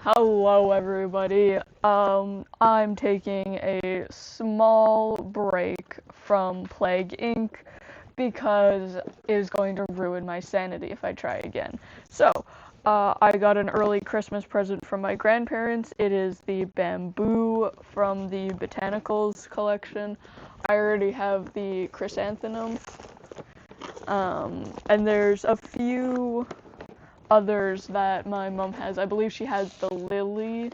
Hello, everybody. I'm taking a small break from Plague Inc. because it is going to ruin my sanity if I try again. So, I got an early Christmas present from my grandparents. It is the bamboo from the Botanicals collection. I already have the chrysanthemum. And there's a few others that my mom has. I believe she has the lily.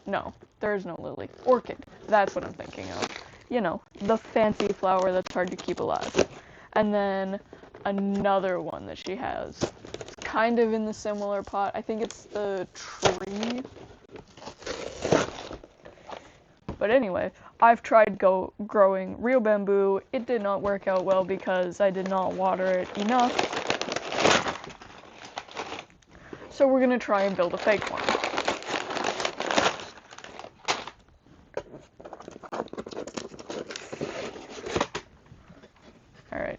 No, there is no lily. Orchid. That's what I'm thinking of. You know, the fancy flower that's hard to keep alive. And then another one that she has. It's kind of in the similar pot. I think it's the tree. But anyway, I've tried growing real bamboo. It did not work out well because I did not water it enough. So we're gonna try and build a fake one. Alright,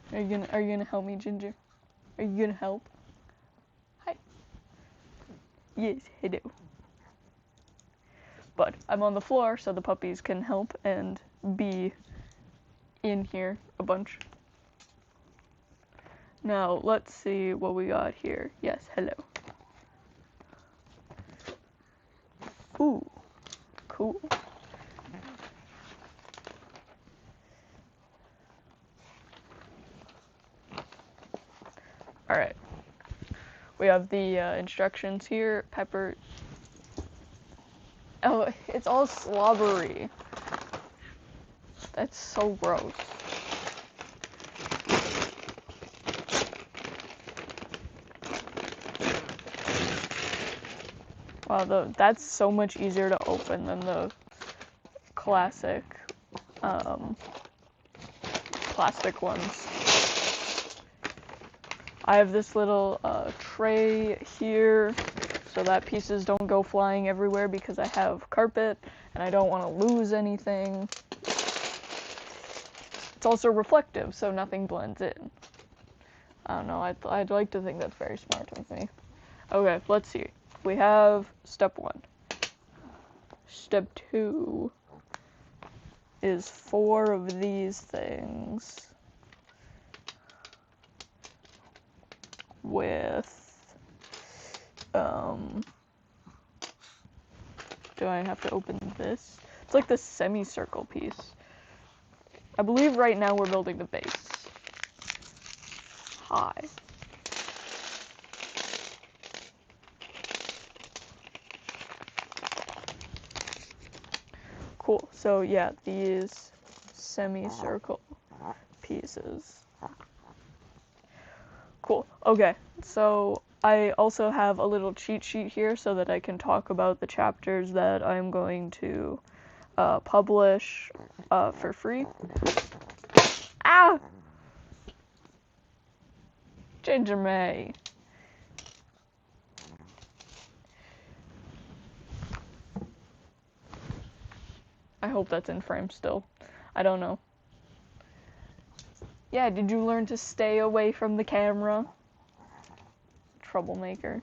are you gonna help me, Ginger? Are you gonna help? Hi. Yes, hello. But I'm on the floor so the puppies can help and be in here a bunch. Now, let's see what we got here. Yes, hello. Ooh, cool. Alright. We have the instructions here. Pepper. Oh, it's all slobbery. That's so gross. Wow, that's so much easier to open than the classic plastic ones. I have this little tray here so that pieces don't go flying everywhere because I have carpet and I don't want to lose anything. It's also reflective so nothing blends in. I don't know, I'd like to think that's very smart of me. Okay, let's see. We have step 1. Step 2 is 4 of these things with do I have to open this? It's like the semicircle piece. I believe right now we're building the base. Hi. Cool. So yeah, these semicircle pieces. Cool. Okay. So I also have a little cheat sheet here so that I can talk about the chapters that I'm going to publish for free. Ah! Ginger May. I hope that's in frame still. I don't know. Yeah, did you learn to stay away from the camera? Troublemaker.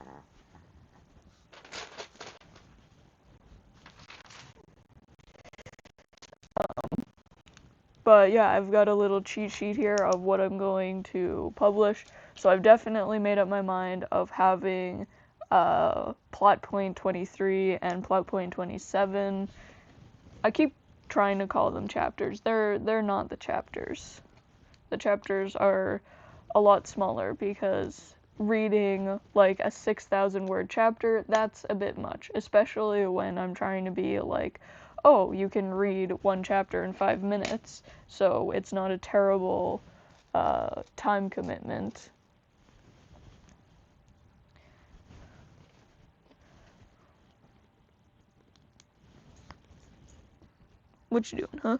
But yeah, I've got a little cheat sheet here of what I'm going to publish. So I've definitely made up my mind of having plot point 23 and plot point 27. I keep trying to call them chapters. They're not the chapters. The chapters are a lot smaller because reading like a 6,000 word chapter, that's a bit much, especially when I'm trying to be like, oh, you can read one chapter in 5 minutes, so it's not a terrible time commitment. What you doing, huh?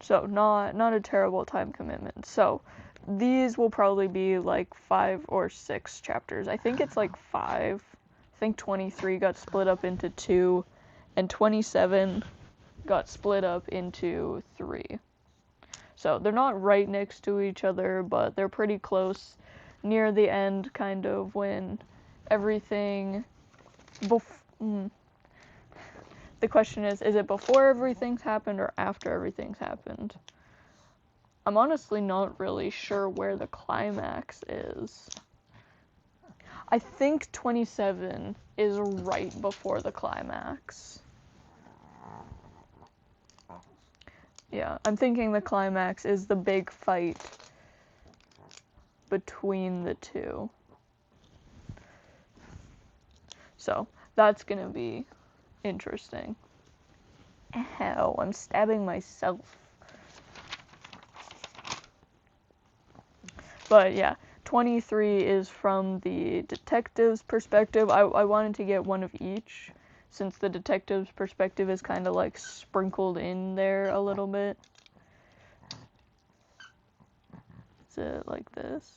So not a terrible time commitment. So these will probably be like 5 or 6 chapters. I think it's like 5. I think 23 got split up into 2, and 27 got split up into 3. So they're not right next to each other, but they're pretty close near the end, kind of when everything the question is it before everything's happened or after everything's happened? I'm honestly not really sure where the climax is. I think 27 is right before the climax. Yeah, I'm thinking the climax is the big fight between the two. So, that's gonna be interesting. Ow, I'm stabbing myself. But yeah, 23 is from the detective's perspective. I wanted to get one of each, since the detective's perspective is kind of like sprinkled in there a little bit. Is it like this?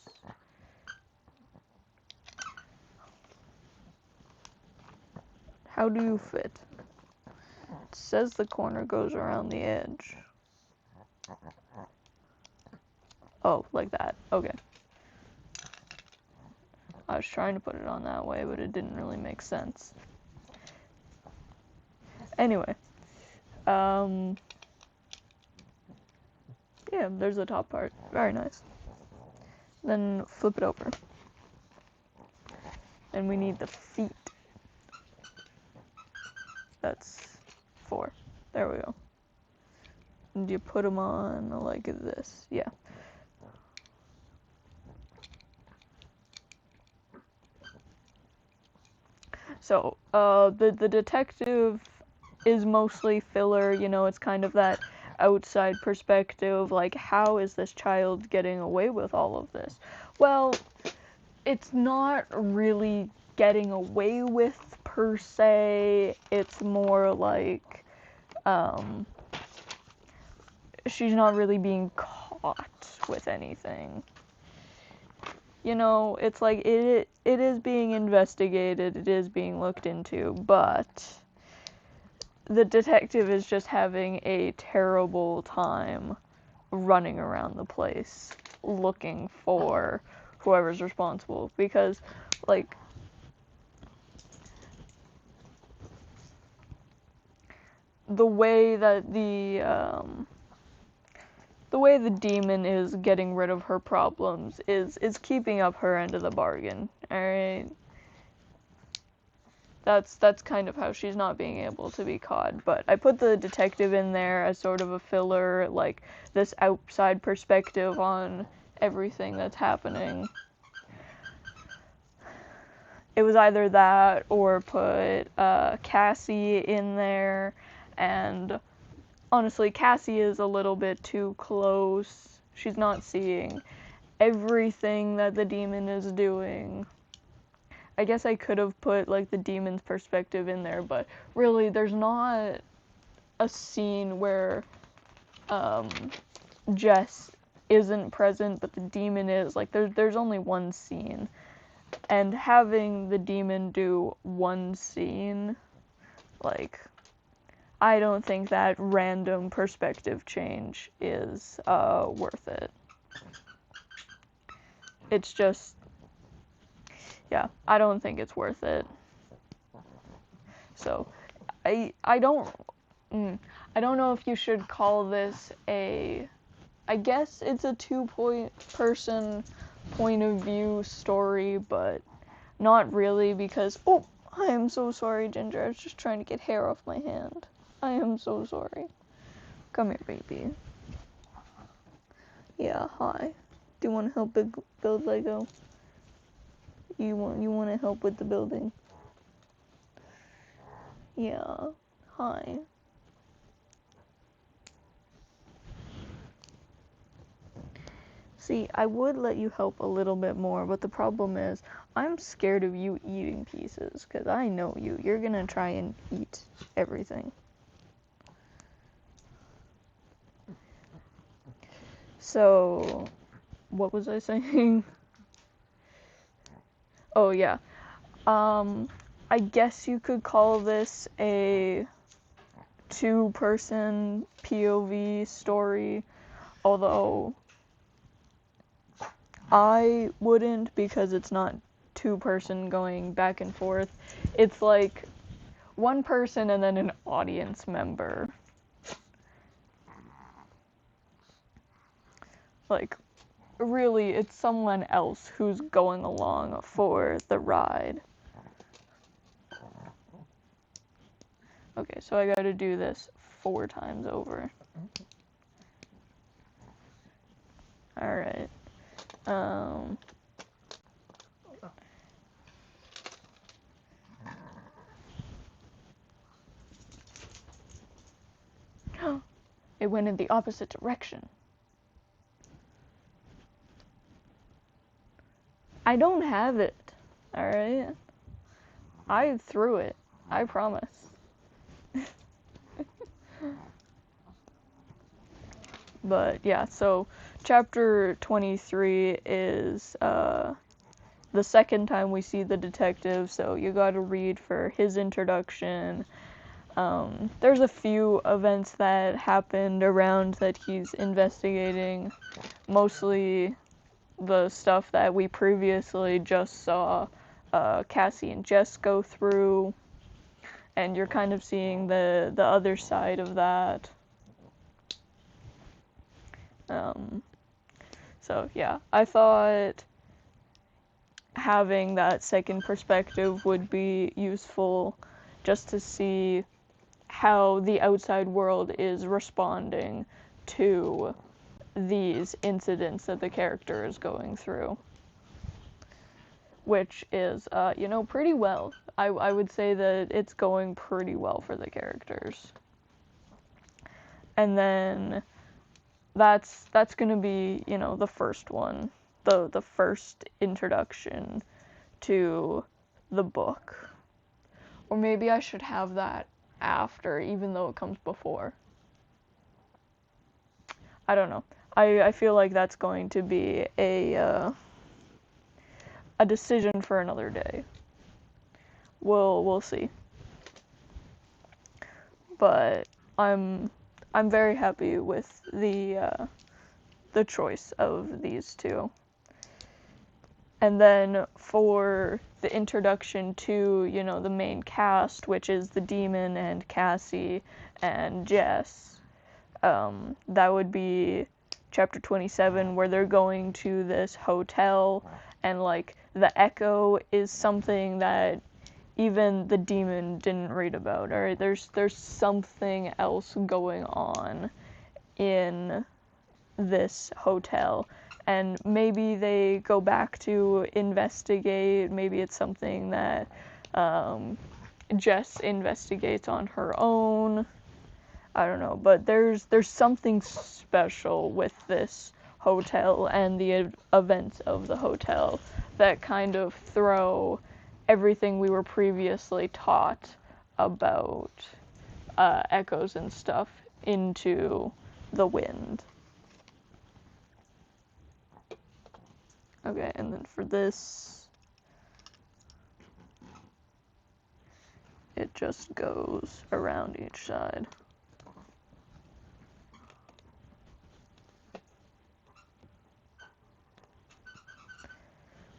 How do you fit? It says the corner goes around the edge. Oh, like that. Okay. I was trying to put it on that way, but it didn't really make sense. Anyway. Yeah, there's the top part. Very nice. Then flip it over. And we need the feet. That's 4. There we go. And you put them on like this. Yeah. So, the detective is mostly filler, you know, it's kind of that outside perspective, like, how is this child getting away with all of this? Well, it's not really getting away with, per se, it's more like, she's not really being caught with anything. You know, it's like, it is being investigated, it is being looked into, but the detective is just having a terrible time running around the place looking for whoever's responsible, because, like, the way that the way the demon is getting rid of her problems is keeping up her end of the bargain, alright? That's kind of how she's not being able to be caught. But I put the detective in there as sort of a filler, like this outside perspective on everything that's happening. It was either that or put Cassie in there, and honestly, Cassie is a little bit too close. She's not seeing everything that the demon is doing. I guess I could have put, like, the demon's perspective in there, but really, there's not a scene where, Jess isn't present, but the demon is. Like, there's only one scene. And having the demon do one scene, like, I don't think that random perspective change is, worth it. It's just, yeah, I don't think it's worth it. So, I don't know if you should call this I guess it's a person point of view story, but not really, because, oh, I am so sorry, Ginger, I was just trying to get hair off my hand. I am so sorry. Come here, baby. Yeah, hi. Do you want to help build Lego? You want to help with the building? Yeah, hi. See, I would let you help a little bit more, but the problem is, I'm scared of you eating pieces, because I know you. You're gonna try and eat everything. So, what was I saying? Oh, yeah. I guess you could call this a 2-person POV story, although I wouldn't, because it's not two-person going back and forth. It's like one person and then an audience member. Like, really, it's someone else who's going along for the ride. Okay, so I gotta do this 4 times over. Alright. It went in the opposite direction. I don't have it. Alright? I threw it. I promise. But yeah, so chapter 23 is the second time we see the detective, so you gotta read for his introduction. There's a few events that happened around that he's investigating, mostly the stuff that we previously just saw Cassie and Jess go through, and you're kind of seeing the other side of that. So yeah, I thought having that second perspective would be useful just to see how the outside world is responding to these incidents that the character is going through. Which is, pretty well. I would say that it's going pretty well for the characters. And then that's gonna be, the first one. The first introduction to the book. Or maybe I should have that after, even though it comes before. I don't know. I feel like that's going to be a decision for another day. We'll see. But I'm very happy with the choice of these two. And then for the introduction to, the main cast, which is the Demon and Cassie and Jess, that would be chapter 27, where they're going to this hotel, and, like, the Echo is something that even the Demon didn't read about, alright? There's something else going on in this hotel, and maybe they go back to investigate, maybe it's something that Jess investigates on her own, I don't know, but there's something special with this hotel and the events of the hotel that kind of throw everything we were previously taught about echoes and stuff into the wind. Okay, and then for this, it just goes around each side.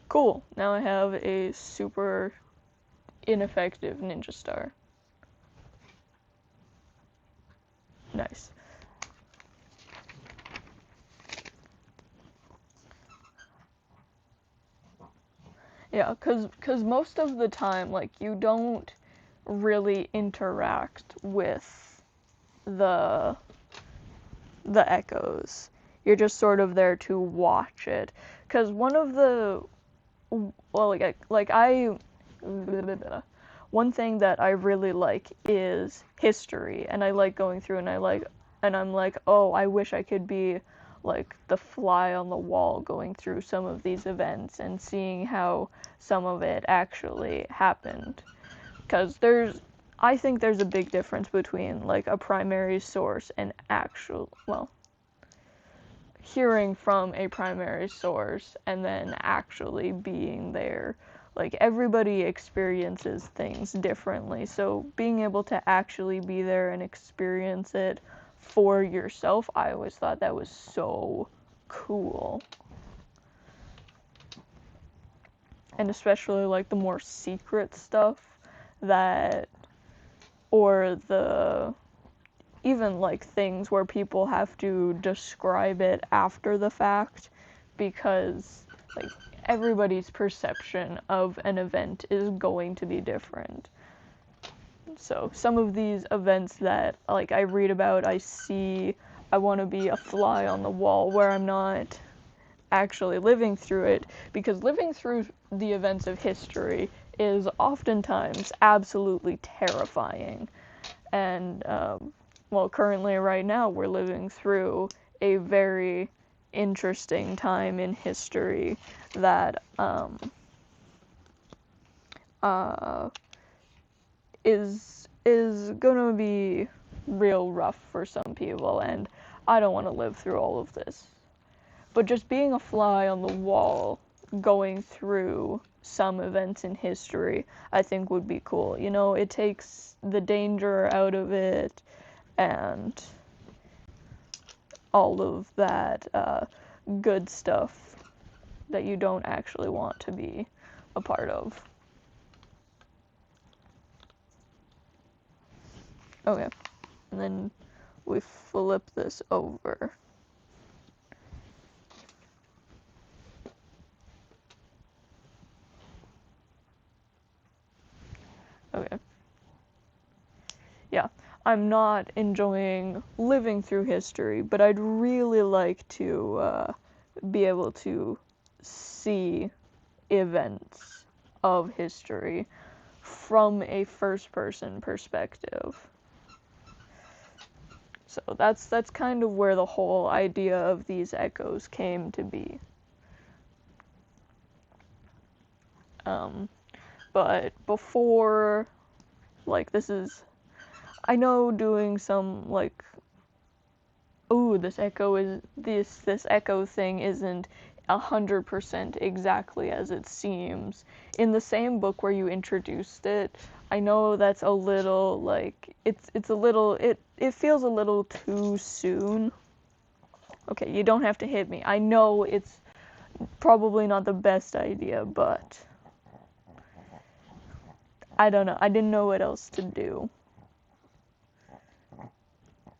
Cool, now I have a super ineffective ninja star. Nice. Yeah, cause most of the time, like, you don't really interact with the echoes. You're just sort of there to watch it. Cause one of the, one thing that I really like is history, and I like going through, and I'm like, oh, I wish I could be like the fly on the wall going through some of these events and seeing how some of it actually happened. Because I think there's a big difference between, like, a primary source and hearing from a primary source and then actually being there. Like, everybody experiences things differently, so being able to actually be there and experience it for yourself, I always thought that was so cool. and especially like the more secret stuff that, or the even like things where people have to describe it after the fact, because like everybody's perception of an event is going to be different. So some of these events that like I read about, I see, I want to be a fly on the wall where I'm not actually living through it, because living through the events of history is oftentimes absolutely terrifying. And well, currently right now we're living through a very interesting time in history that is gonna be real rough for some people, and I don't want to live through all of this. But just being a fly on the wall, going through some events in history, I think would be cool. You know, it takes the danger out of it, and all of that good stuff that you don't actually want to be a part of. Okay, and then we flip this over. Okay. Yeah, I'm not enjoying living through history, but I'd really like to be able to see events of history from a first-person perspective. So that's kind of where the whole idea of these echoes came to be. But before, like, I know doing some, like, ooh, this echo thing isn't 100% exactly as it seems. In the same book where you introduced it, I know that's a little, like, it's a little, it feels a little too soon. Okay, you don't have to hit me. I know it's probably not the best idea, but I don't know. I didn't know what else to do.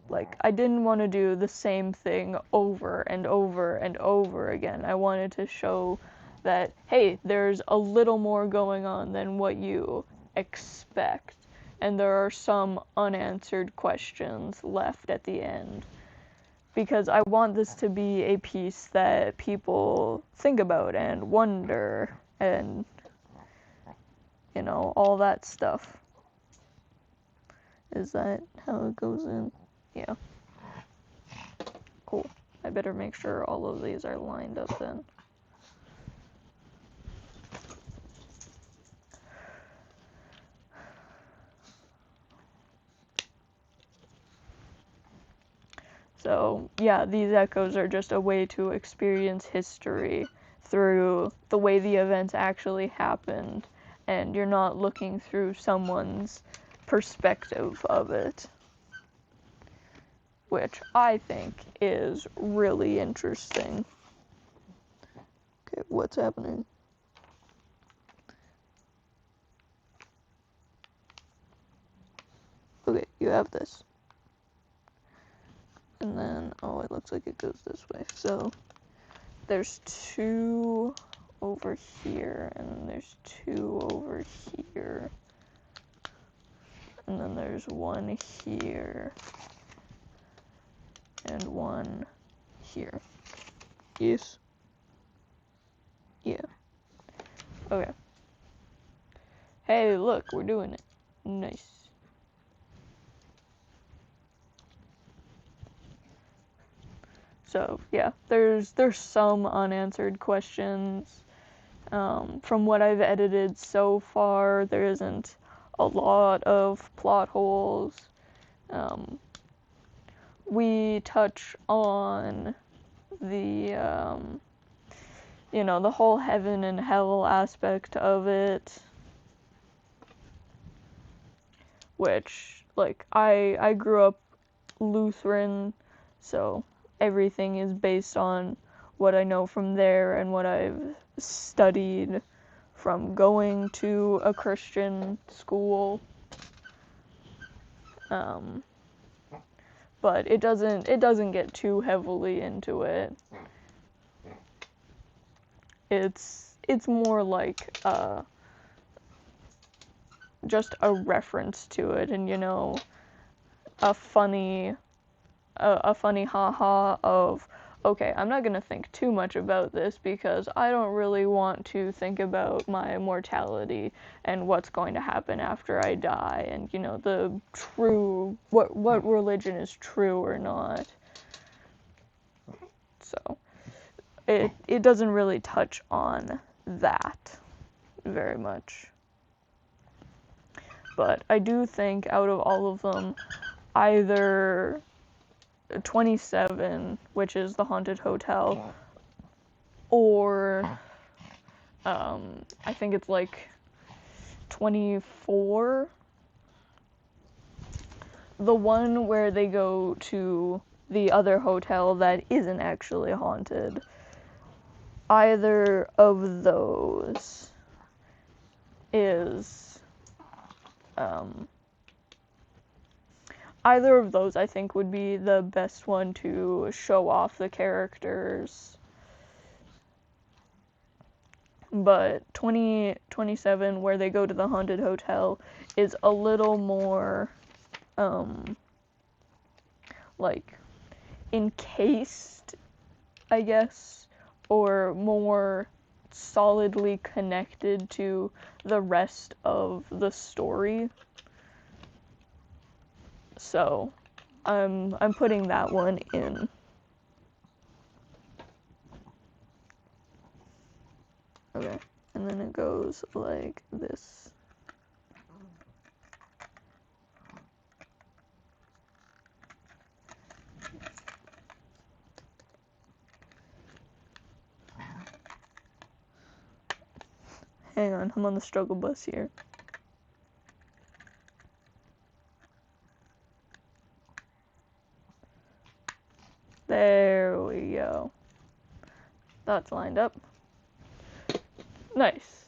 Like, I didn't want to do the same thing over and over and over again. I wanted to show that, hey, there's a little more going on than what you expect. And there are some unanswered questions left at the end. Because I want this to be a piece that people think about and wonder and, you know, all that stuff. Is that how it goes in? Yeah. Cool. I better make sure all of these are lined up then. So, yeah, these echoes are just a way to experience history through the way the events actually happened, and you're not looking through someone's perspective of it, which I think is really interesting. Okay, what's happening? Okay, you have this. And then, oh, it looks like it goes this way. So, there's 2 over here, and then there's 2 over here. And then there's 1 here. And 1 here. Yes? Yeah. Okay. Hey, look, we're doing it. Nice. So, yeah, there's some unanswered questions. From what I've edited so far, there isn't a lot of plot holes. We touch on the, you know, the whole heaven and hell aspect of it, which, like, I grew up Lutheran, so everything is based on what I know from there and what I've studied from going to a Christian school. But it doesn't get too heavily into it. It's more like just a reference to it, and a funny haha of, okay, I'm not gonna think too much about this because I don't really want to think about my mortality and what's going to happen after I die, and the true what religion is true or not. So it doesn't really touch on that very much. But I do think out of all of them, either 27, which is the haunted hotel, or I think it's like 24, the one where they go to the other hotel that isn't actually haunted. Either of those is either of those I think would be the best one to show off the characters. But 27, where they go to the haunted hotel, is a little more like encased, I guess, or more solidly connected to the rest of the story. So I'm putting that one in. Okay, and then it goes like this. Hang on, I'm on the struggle bus here. There we go. That's lined up. Nice.